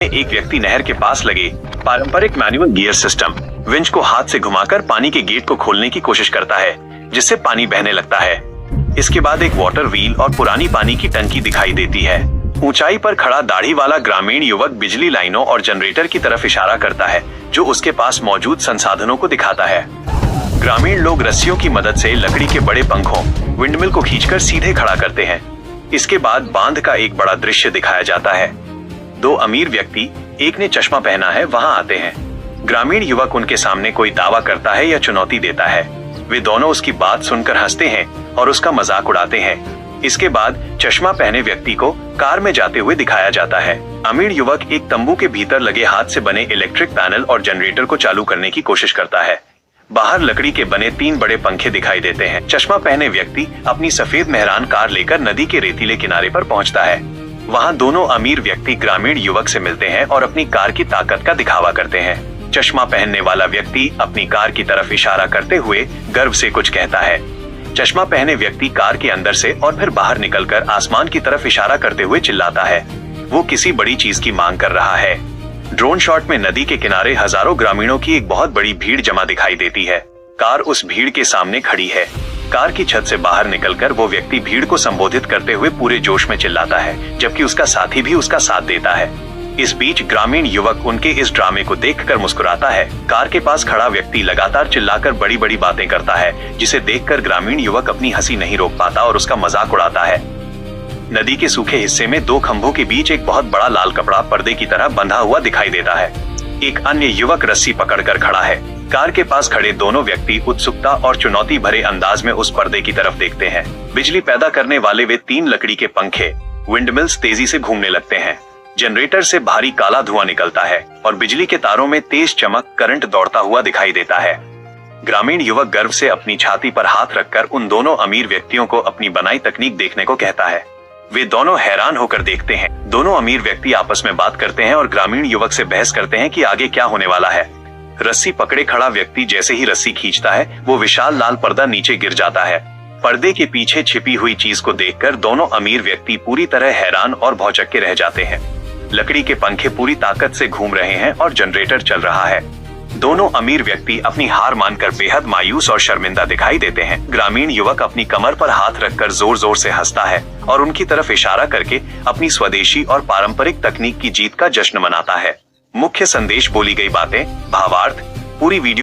एक व्यक्ति नहर के पास लगे पारंपरिक मैनुअल गियर सिस्टम विंच को हाथ से घुमाकर पानी के गेट को खोलने की कोशिश करता है, जिससे पानी बहने लगता है। इसके बाद एक वाटर व्हील और पुरानी पानी की टंकी दिखाई देती है। ऊंचाई पर खड़ा दाढ़ी वाला ग्रामीण युवक बिजली लाइनों और जनरेटर की तरफ इशारा करता है, जो उसके पास मौजूद संसाधनों को दिखाता है। ग्रामीण लोग रस्सियों की मदद से लकड़ी के बड़े पंखों विंडमिल को खींचकर सीधे खड़ा करते हैं। इसके बाद बांध का एक बड़ा दृश्य दिखाया जाता है। दो अमीर व्यक्ति, एक ने चश्मा पहना है, वहां आते हैं। ग्रामीण युवक उनके सामने कोई दावा करता है या चुनौती देता है। वे दोनों उसकी बात सुनकर हंसते हैं और उसका मजाक उड़ाते हैं। इसके बाद चश्मा पहने व्यक्ति को कार में जाते हुए दिखाया जाता है। अमीर युवक एक तंबू के भीतर लगे हाथ से बने इलेक्ट्रिक पैनल और जनरेटर को चालू करने की कोशिश करता है। बाहर लकड़ी के बने 3 बड़े पंखे दिखाई देते हैं। चश्मा पहने व्यक्ति अपनी सफेद मेहरान कार लेकर नदी के रेतीले किनारे पर पहुंचता है। वहां दोनों अमीर व्यक्ति ग्रामीण युवक से मिलते हैं और अपनी कार की ताकत का दिखावा करते हैं। चश्मा पहनने वाला व्यक्ति अपनी कार की तरफ इशारा करते हुए गर्व से कुछ कहता है। चश्मा पहने व्यक्ति कार के अंदर से और फिर बाहर निकलकर आसमान की तरफ इशारा करते हुए चिल्लाता है। वो किसी बड़ी चीज की मांग कर रहा है। ड्रोन शॉट में नदी के किनारे हजारों ग्रामीणों की एक बहुत बड़ी भीड़ जमा दिखाई देती है। कार उस भीड़ के सामने खड़ी है। कार की छत से बाहर निकलकर वो व्यक्ति भीड़ को संबोधित करते हुए पूरे जोश में चिल्लाता है, जबकि उसका साथी भी उसका साथ देता है। इस बीच ग्रामीण युवक उनके इस ड्रामे को देखकर मुस्कुराता है। कार के पास खड़ा व्यक्ति लगातार चिल्लाकर बड़ी बड़ी बातें करता है, जिसे देखकर ग्रामीण युवक अपनी हंसी नहीं रोक पाता और उसका मजाक उड़ाता है। नदी के सूखे हिस्से में 2 खंभों के बीच एक बहुत बड़ा लाल कपड़ा पर्दे की तरह बंधा हुआ दिखाई देता है। एक अन्य युवक रस्सी पकड़कर खड़ा है। कार के पास खड़े दोनों व्यक्ति उत्सुकता और चुनौती भरे अंदाज में उस पर्दे की तरफ देखते हैं। बिजली पैदा करने वाले वे 3 लकड़ी के पंखे विंडमिल्स तेजी से घूमने लगते हैं। जनरेटर से भारी काला धुआं निकलता है और बिजली के तारों में तेज चमक करंट दौड़ता हुआ दिखाई देता है। ग्रामीण युवक गर्व से अपनी छाती पर हाथ रखकर उन दोनों अमीर व्यक्तियों को अपनी बनाई तकनीक देखने को कहता है। वे दोनों हैरान होकर देखते हैं। दोनों अमीर व्यक्ति आपस में बात करते हैं और ग्रामीण युवक से बहस करते हैं कि आगे क्या होने वाला है। रस्सी पकड़े खड़ा व्यक्ति जैसे ही रस्सी खींचता है, वो विशाल लाल पर्दा नीचे गिर जाता है। पर्दे के पीछे छिपी हुई चीज को देखकर दोनों अमीर व्यक्ति पूरी तरह हैरान और भौचक्के रह जाते हैं। लकड़ी के पंखे पूरी ताकत से घूम रहे हैं और जनरेटर चल रहा है। दोनों अमीर व्यक्ति अपनी हार मानकर बेहद मायूस और शर्मिंदा दिखाई देते हैं। ग्रामीण युवक अपनी कमर पर हाथ रखकर जोर जोर से हंसता है और उनकी तरफ इशारा करके अपनी स्वदेशी और पारंपरिक तकनीक की जीत का जश्न मनाता है। मुख्य संदेश, बोली गई बातें, भावार्थ। पूरी वीडियो